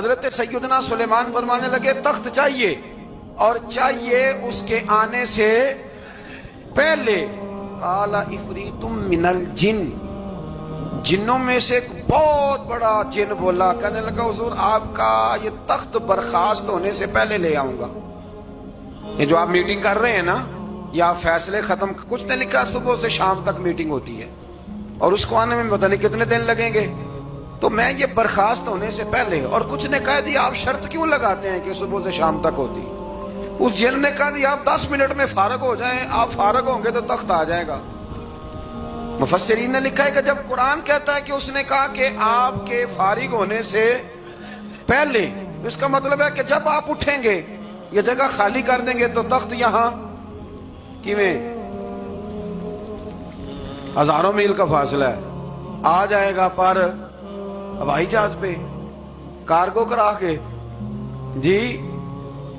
حضرت سیدنا سلیمان فرمانے لگے تخت چاہیے، اور چاہیے اس کے آنے سے پہلے۔ قال عفریت من الجن، جنوں میں سے ایک بہت بڑا جن بولا، کہنے لگا حضور آپ کا یہ تخت برخاست ہونے سے پہلے لے آؤں گا۔ یہ جو آپ میٹنگ کر رہے ہیں نا، یا فیصلے ختم، کچھ نے لکھا صبح سے شام تک میٹنگ ہوتی ہے اور اس کو آنے میں پتہ نہیں کتنے دن لگیں گے، تو میں یہ برخاست ہونے سے پہلے۔ اور کچھ نے کہا دی آپ شرط کیوں لگاتے ہیں کہ صبح سے شام تک ہوتی؟ اس جن نے کہا دی آپ 10 منٹ میں فارغ ہو جائیں، آپ فارغ ہوں گے تو تخت آ جائے گا۔ مفسرین نے لکھا ہے کہ جب قرآن کہتا ہے کہ اس نے کہا کہ آپ کے فارغ ہونے سے پہلے، اس کا مطلب ہے کہ جب آپ اٹھیں گے یہ جگہ خالی کر دیں گے تو تخت یہاں کیویں ہزاروں میل کا فاصلہ ہے، آ جائے گا پر ہوائی جہاز پہ، کارگو کرا کے، جی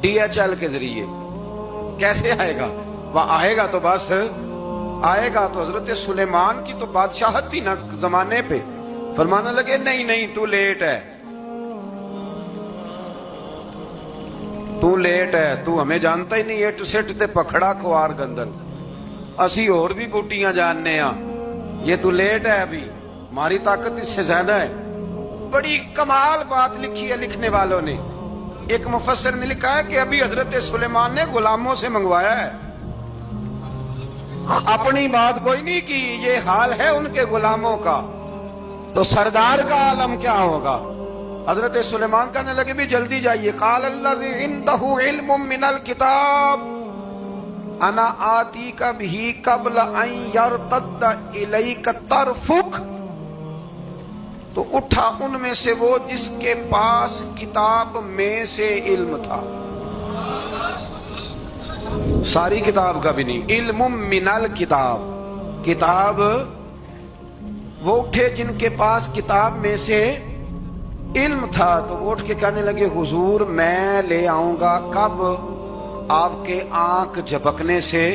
DHL کے ذریعے۔ کیسے آئے گا؟ وہ آئے گا تو بس آئے گا تو حضرت سلیمان کی تو بادشاہت تھی نا زمانے پہ، فرمانے لگے نہیں نہیں تو لیٹ ہے، تو لیٹ ہے، تو ہمیں جانتا ہی نہیں، اٹ سٹ تے پکھڑا کھوار گندل، اسی اور بھی بوٹیاں جاننے ہاں، یہ تو لیٹ ہے، ابھی ہماری طاقت اس سے زیادہ ہے۔ بڑی کمال بات لکھی ہے لکھنے والوں نے۔ ایک مفسر نے لکھا ہے کہ ابھی حضرت سلیمان نے غلاموں سے منگوایا ہے، اپنی بات کوئی نہیں کی، یہ حال ہے ان کے غلاموں کا، تو سردار کا عالم کیا ہوگا؟ حضرت سلیمان کہنے لگے بھی جلدی جائیے۔ قال الذی عنده علم من الکتاب انا آتیک بہ قبل ان یرتد الیک طرفک، تو اٹھا ان میں سے وہ جس کے پاس کتاب میں سے علم تھا، ساری کتاب کا بھی نہیں، علم من الکتاب، کتاب، وہ اٹھے جن کے پاس کتاب میں سے علم تھا، تو وہ اٹھ کے کہنے لگے حضور میں لے آؤں گا، کب؟ آپ کے آنکھ جھپکنے سے،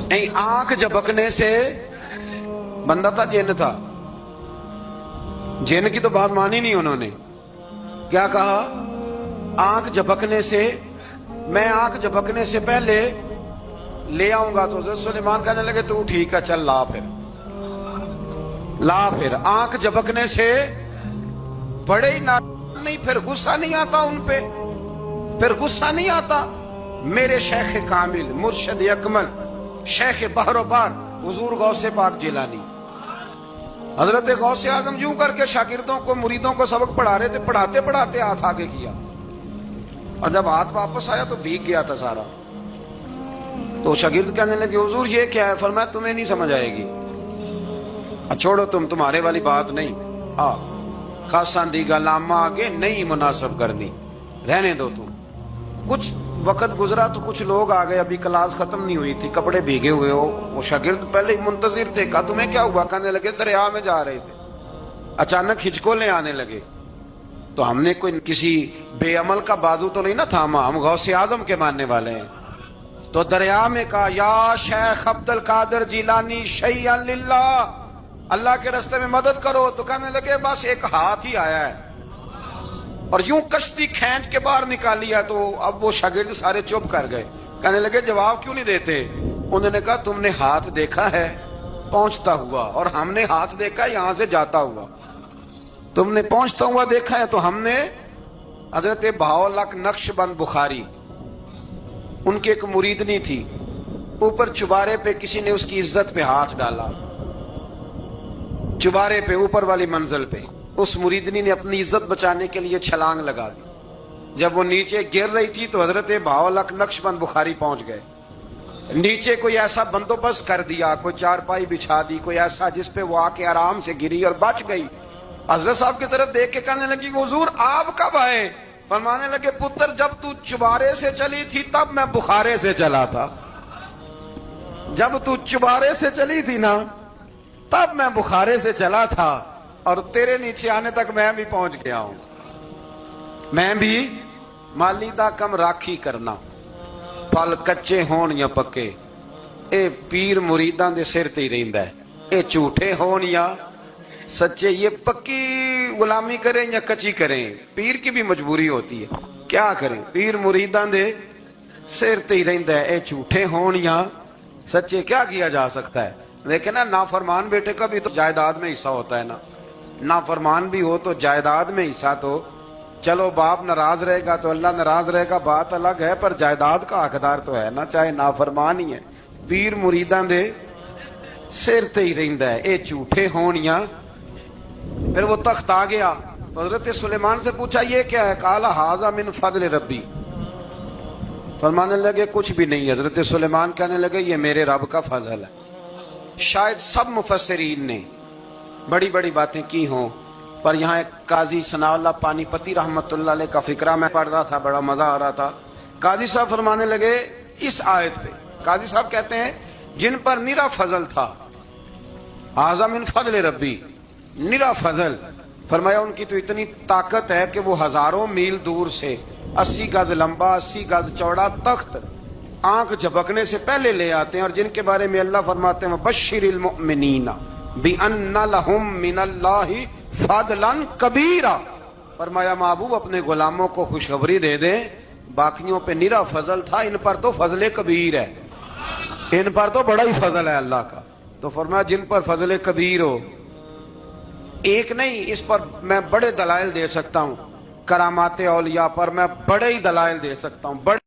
نہیں آنکھ جھپکنے سے، بندہ تھا جن تھا، جن کی تو بات مانی نہیں انہوں نے، کیا کہا؟ آنکھ جھپکنے سے، میں آنکھ جھپکنے سے پہلے لے آؤں گا۔ تو حضرت سلیمان کہنے لگے تو ٹھیک ہے چل لا، پھر لا، پھر آنکھ جھپکنے سے بڑے ہی نہیں، پھر غصہ نہیں آتا ان پہ، پھر غصہ نہیں آتا۔ میرے شیخ کامل، مرشد اکمل، شیخ بحر و بار، حضور غوث پاک جیلانی، حضرت غوث اعظم یوں کر کے شاگردوں کو، مریدوں کو سبق پڑھا رہے تھے، پڑھاتے پڑھاتے ہاتھ آگے کیا، اور جب ہاتھ واپس آیا تو بھیگ گیا تھا سارا۔ تو شاگرد کہنے لگے حضور یہ کیا ہے؟ فرمایا تمہیں نہیں سمجھ آئے گی، چھوڑو تمہارے والی بات نہیں، خاصاں دی گل آما آگے نہیں مناسب کرنی، رہنے دو تم۔ کچھ وقت گزرا تو کچھ لوگ آ گئے، ابھی کلاس ختم نہیں ہوئی تھی، کپڑے بھیگے ہوئے ہو، وہ شاگرد پہلے ہی منتظر تھے، کہا تمہیں کیا ہوا؟ کہنے لگے دریا میں جا رہے تھے، اچانک ہچکولیں آنے لگے، تو ہم نے کوئی کسی بے عمل کا بازو تو نہیں نہ تھاما، ہم غوث اعظم کے ماننے والے ہیں، تو دریا میں کہا یا شیخ عبد القادر جیلانی شیئا للہ، اللہ کے راستے میں مدد کرو۔ تو کہنے لگے بس ایک ہاتھ ہی آیا ہے، اور یوں کشتی کھینچ کے باہر نکالی ہے۔ تو اب وہ شاگرد سارے چپ کر گئے، کہنے لگے جواب کیوں نہیں دیتے؟ انہوں نے کہا تم نے ہاتھ دیکھا ہے پہنچتا ہوا، اور ہم نے ہاتھ دیکھا یہاں سے جاتا ہوا، تم نے پہنچتا ہوا دیکھا ہے، تو ہم نے حضرت بہاؤالحق نقشبند بخاری، ان کی ایک مریدنی تھی، اوپر چبارے پہ کسی نے اس کی عزت پہ ہاتھ ڈالا، چبارے پہ اوپر والی منزل پہ، اس مریدنی نے اپنی عزت بچانے کے لیے چھلانگ لگا دی، جب وہ نیچے گر رہی تھی تو حضرت بہاؤالحق نقشبند بخاری پہنچ گئے، نیچے کوئی ایسا بندوبست کر دیا، کوئی چارپائی بچھا دی، کوئی ایسا جس پہ وہ آ کے آرام سے گری اور بچ گئی۔ حضرت صاحب کی طرف دیکھ کے کہنے لگی حضور آپ کب آئے؟ فرمانے لگے پتر جب تو چبارے سے چلی تھی تب میں بخارے سے چلا تھا، جب تو چبارے سے چلی تھی نا تب میں بخارے سے چلا تھا، اور تیرے نیچے آنے تک میں بھی پہنچ گیا ہوں، میں بھی مالی دا کم راکھی کرنا، پھل کچے ہون یا پکے، اے پیر مریداں دے سر تے ہی رہندا ہے، اے جھوٹے ہون یا سچے یہ پکی غلامی کریں یا کچی کریں، پیر کی بھی مجبوری ہوتی ہے، کیا کریں، پیر مریداں دے سر تے ہی رہندا ہے، اے جھوٹے ہون یا سچے، کیا کیا جا سکتا ہے۔ لیکن نا نافرمان بیٹے کا بھی تو جائیداد میں حصہ ہوتا ہے نا، نافرمان بھی ہو تو جائیداد میں حصہ تو، چلو باپ ناراض رہے گا تو اللہ ناراض رہے گا، بات الگ ہے، پر جائیداد کا حقدار تو ہے نا، چاہے نافرمان ہی ہے۔ پیر مریداں دے سر تے ہی رہندا ہے، اے جھوٹے ہون یا۔ پھر وہ تخت آ گیا، حضرت سلیمان سے پوچھا یہ کیا ہے، قال ھذا من فضل ربی، فرمانے لگے کچھ بھی نہیں، حضرت سلیمان کہنے لگے یہ میرے رب کا فضل ہے۔ شاید سب مفسرین نے بڑی بڑی باتیں کی ہوں، پر یہاں ایک قاضی ثناء اللہ پانی پتی رحمت اللہ علیہ کا فقرہ میں پڑھ رہا تھا، بڑا مزہ آ رہا تھا۔ قاضی صاحب فرمانے لگے اس آیت پہ، قاضی صاحب کہتے ہیں جن پر نرا فضل تھا، ھذا من فضل ربی، نرا فضل، فرمایا ان کی تو اتنی طاقت ہے کہ وہ ہزاروں میل دور سے 80 گز لمبا 80 گز چوڑا تخت آنکھ جھپکنے سے پہلے لے آتے ہیں، اور جن کے بارے میں اللہ فرماتے ہیں بشر المؤمنین بِأَنَّ لَهُم مِّنَ اللَّهِ فَضْلًا كَبِيرًا، فرمایا محبوب اپنے غلاموں کو خوشخبری دے دیں، باقیوں پہ نرا فضل تھا، ان پر تو فضل کبیر ہے، ان پر تو بڑا ہی فضل ہے اللہ کا۔ تو فرمایا جن پر فضل کبیر ہو، ایک نہیں، اس پر میں بڑے دلائل دے سکتا ہوں، کرامات اولیاء پر میں بڑے ہی دلائل دے سکتا ہوں، بڑے